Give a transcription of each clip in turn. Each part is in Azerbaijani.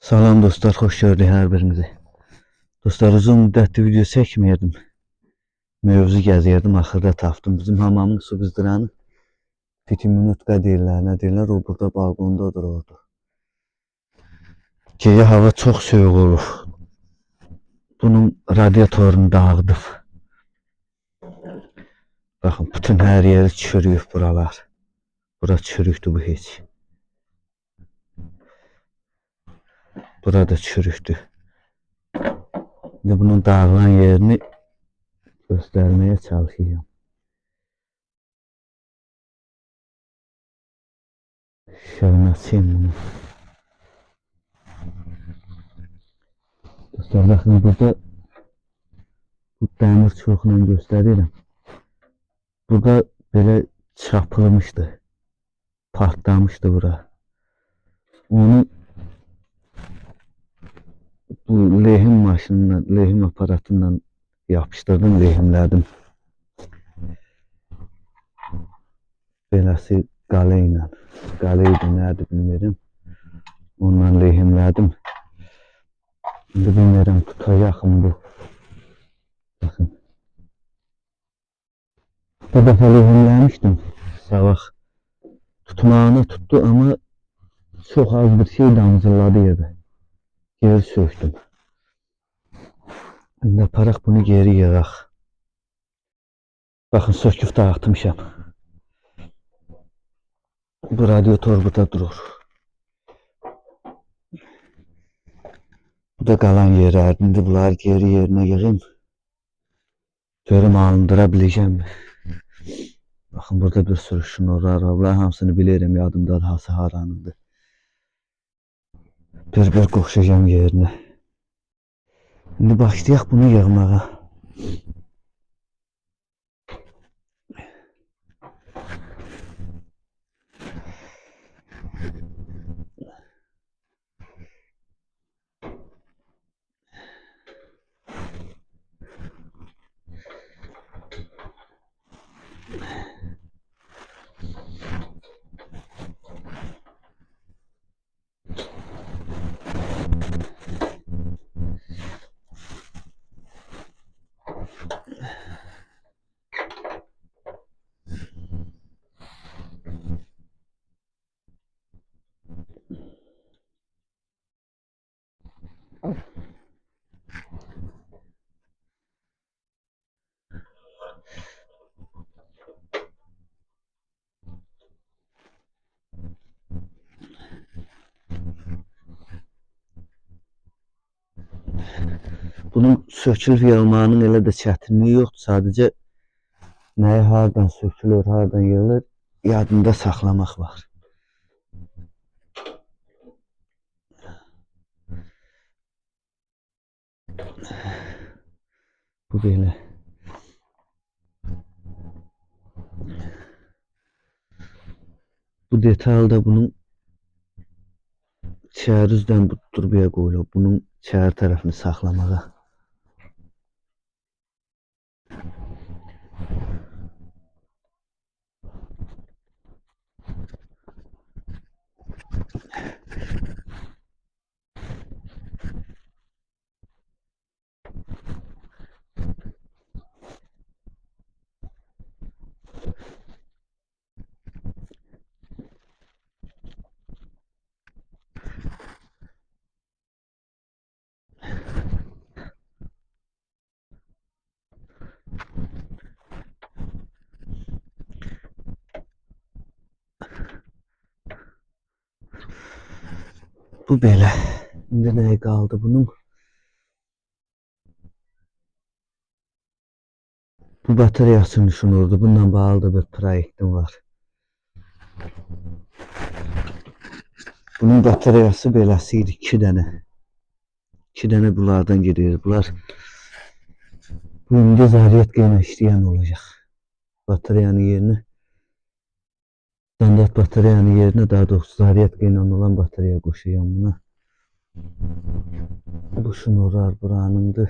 Salam dostlar, xoş gördük hər birinizi. Dostlar, uzun müddətli video çəkməyirdim. Mövzu gəzirdim, axırda tapdım. Bizim hamamın su qızdıranı Fitiminutka deyirlər, nə deyirlər, o burada balkondadır orada. Gecə hava çox soyuq olur. Bunun radiatorunu dağıdıb. Baxın, bütün hər yeri çürüyüb buralar. Bura çürükdür bu heç. Burada çürükdür. İndi bunun dağılan yerini göstərməyə çalışıyorum. Şöyle açayım bunu. Dostlar, bakın burada bu dəmir çuxla göstərirəm. Burada belə çapılmışdı. Partlamışdı bura. Onu bu lehim maşınla, lehim aparatıyla yapıştırdım, lehimlədim. Beləsi qale ilə. Qale idi, nədir bilmirəm. Ondan lehimlədim. İndi bilmirəm, tutacaq mı bu. Baxın. Bu dəfə lehimləmişdim. Sabah tutmağına tuttu ama çok az bir şey damcıladı yeri. Geri söktüm. İndi aparaq bunu geri yığaq. Baxın, söküb dağıtmışam. Bu radyator burada durur. Bu da qalan yerlərdir. İndi bunları geri yerine yığayım. Görüm alındıra biləcəm. Baxın, burada bir sürü şnurlar var. Bunlar hamısını bilirim, yadımdadır hası haranındır. Bir qoşacağım yerine. İndi başlayaq bunu yığmağa. Bunun sökülüb yığılmağının elə də çətinliyi yoxdur. Sadəcə nəyi hardan sökülür, hardan yığılır, yadında saxlamaq var. Bu belə. Bu detal da bunun içəri üzdən bu turbaya qoyulub. Bunun içəri tərəfini saxlamağa. Bu belə. İndi nəyə qaldı bunun? Bu bataryasını düşünürdü. Bununla bağlı da bir proyektim var. Bunun bataryası beləsiydi, 2 dənə. 2 dənə bunlardan gedir. Bunlar bu indi zaryadka ilə işləyən olacaq. Bataryanın yerinə, standart bataryanın yerinə, daha doğrusu zaryadka ilə olan batarya qoşacağım buna. Bu şnurlar buranındır.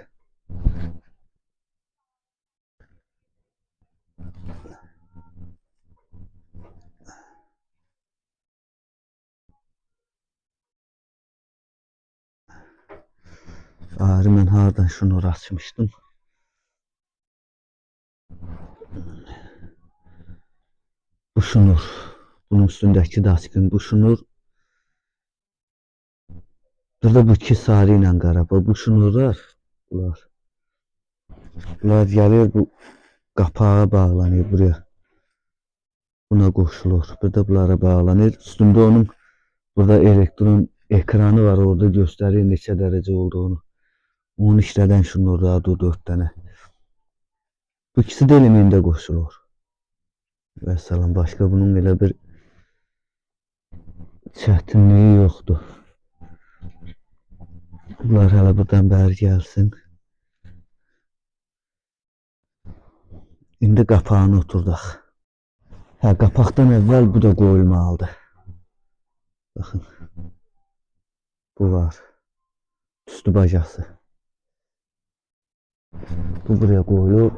Ağrı mən hardan şunu açmışdım. Bu şunur. Bunun üstündeki daskın bu şunur. Burada bu iki sarı ile qara. Bu şunurlar. Bunlar gəlir bu qapağa bağlanır buraya. Buna qoşulur. Burada bunlara bağlanır. Üstünde onun burada elektron ekranı var. Orada göstərir neçə dərəcə olduğunu. Onun işlədən şunurlardır 4 dənə. Bu ikisi de elemində qoşulur. Vəssalam. Başqa bunun elə bir çətinliyi yoxdur. Bunlar hələ buradan bəri gəlsin. İndi qapağını oturdaq. Hə, qapaqdan əvvəl bu da qoyulmalıdır. Baxın. Bu var. Üstü bacası. Bu buraya qoyulur.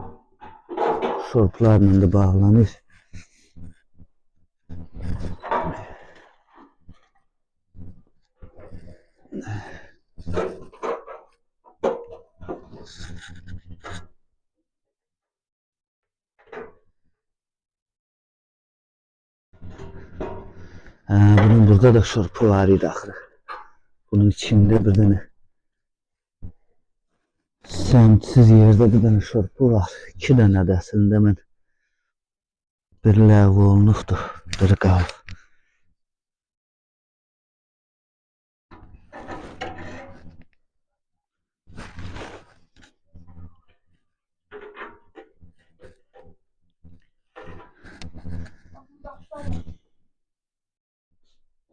Şorplarla da bağlanır. Bunun burada da şorpu var idi axı. Bunun içində bir dənə səmtsiz yerdə bir dənə şorpu var. 2 dənə də əslində mən bir ləğv olunubdur. Biri qalıb.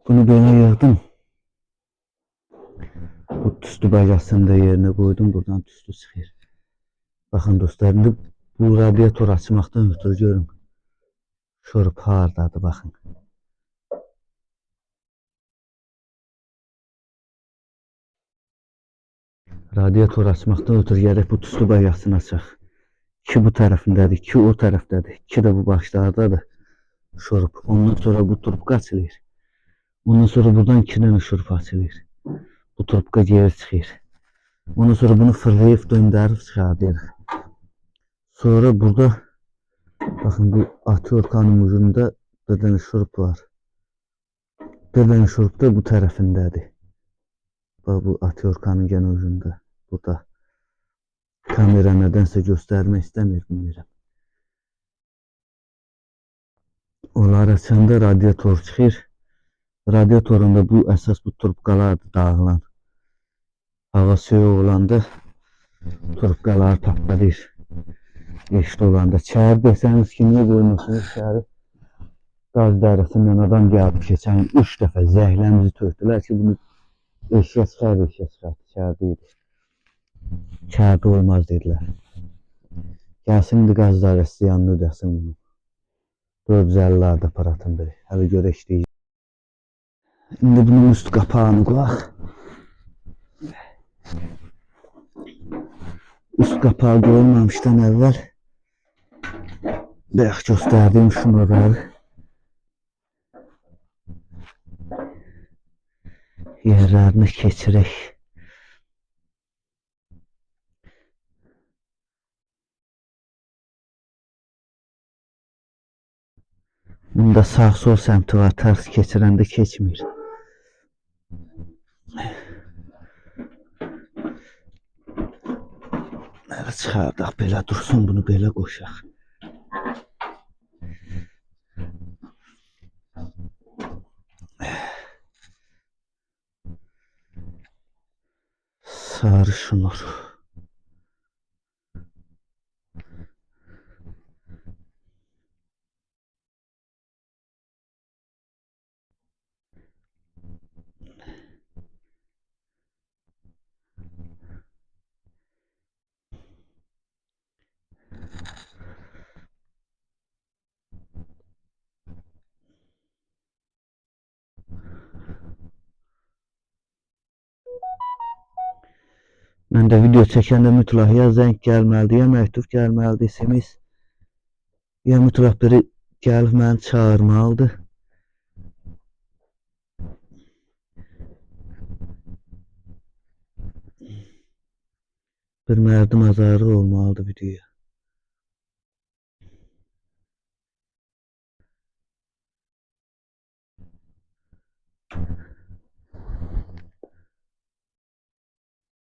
Bunu böyle yığdım. Bu tüstü bacasını da yerine koydum. Buradan tüstü çıxır. Bakın dostlar, indi bu radiator açmaqdan ötürü görün. Şorup hardadır bakın. Radiator açmaqdan ötürü gərək bu tüstü bacasını açaq. 2 bu tərəfindədir, 2 o tərəfdədir, 2 də bu başlardadır. Şorup. Ondan sonra bu trubka açılır. Ondan sonra buradan 2 dənə şorup açılır. Bu trubka geri çıxır. Ondan sonra bunu fırlayıp döndürüp çıxardırıq. Sonra burada bakın bu atyorkanın ucunda bir dənə şurup var. Bir dənə şurup da bu tərəfindədir. Bak bu atyorkanın gene ucunda. Burada. Kamera nədənsə göstərmək istəmir, bilmirəm. Onlar açanda radiator çıxır. Radiatorunda bu əsas bu trubkalardır dağılan. Hava soyuq olanda trubkalar patladır. Eşit olanda. Çağır desəniz ki, niyə qoymusunuz çağırı? Qaz dairəsindən adam gəlib keçən 3 dəfə zəhləmizi tökdülər ki, bunu eşiyə çıxar. Çağır deyildi. Çağırda olmaz dedilər. Gəlsin indi qaz dairəsi yanını ödəsin bunu. 450'larda aparatın biri. Hələ görə işləyir. İndi bunun üst qapağını qoyaq. Üst qapağı qoyulmamışdan əvvəl bayaq göstərdiyim şunları yerlərini keçirək. Bunda sağ sol səmti var, tərs keçirəndə keçmir. Belə çıxardaq, belə dursun, bunu belə qoşaq. Sarı şunur. Mən də video çəkəndə mütləq ya zəng gəlməlidir, ya məktub gəlməlidir, SMS. Ya mütləq biri gəlib məni çağırmalıdır. Bir mərdim azarı olmalıdır videoya.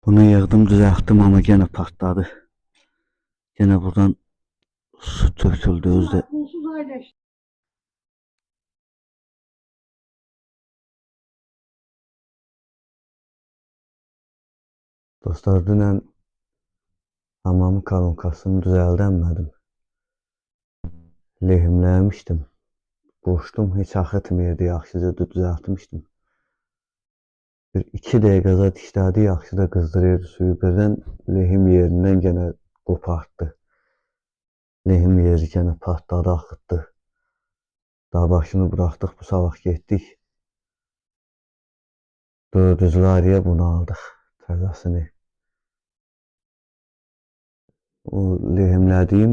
Bunu yığdım, düzelttim ama gene patladı. Gene buradan su töküldü özde. Dostlar, dünən hamamın kalonkasını düzəldəmədim. Lehimləmişdim. Boşdum, heç axıtmırdı, yaxşıca da düzəltmişdim. Bir 2 dəqiqə zat işlədi, yaxşı da qızdırırdı suyu. Birdən lehim yerindən gene qopartdı. Lehim yeri gene patladı, axıtdı. Daha başını bıraxdıq, bu sabah getdik. 400 liraya bunu aldıq, təzəsini. O lehimlədiyim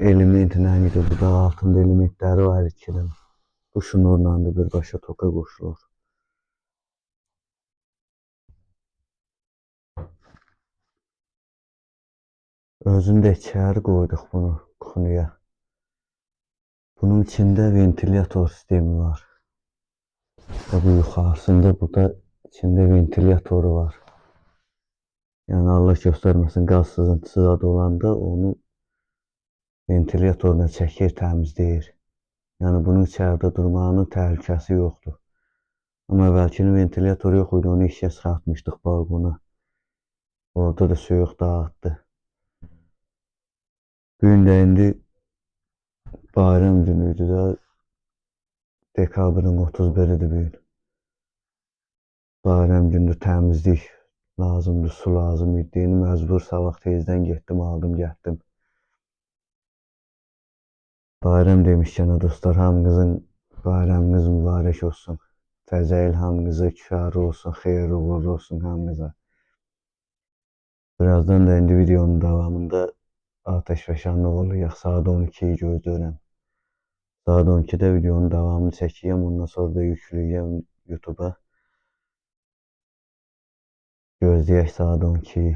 elementlə idi. Burada altında elementləri var 2 dənə. Bu şnurla da birbaşa toka qoşulur. Özündə içəri qoyduq bunu kuxunuya. Bunun içində ventilyator sistemi var. Bu yuxarısında burada içində ventilyatoru var. Yəni Allah göstərməsin, qaz sızıntısı zad olanda onu ventilyatorla çəkir, təmizləyir. Yəni bunun içəridə durmağının təhlükəsi yoxdur. Amma əvvəlkinin ventilyatoru yox idi, onu işə çıxartmışdıq balkona. Orada da soyuq dağıtdı. Bugün də indi bayram günüydü də, dekabrın 31-idir bugün. Bayram günü təmizlik lazımdır, su lazım idi. Məcbur sabah tezdən getdim, aldım, getdim. Bayram demişkən dostlar, hamınızın bayramınız mübarək olsun. Təzə il hamınıza küfərli olsun, xeyirli uğurlu olsun hamınıza. Birazdan da indi videonun davamında atəşfəşanlıq olacaq. Saat 12'yi gözləyirəm. Saat 12'də videonun davamını çəkəyəm, ondan sonra da yükləyəcəm YouTube'a. Gözləyək saat 12'yi.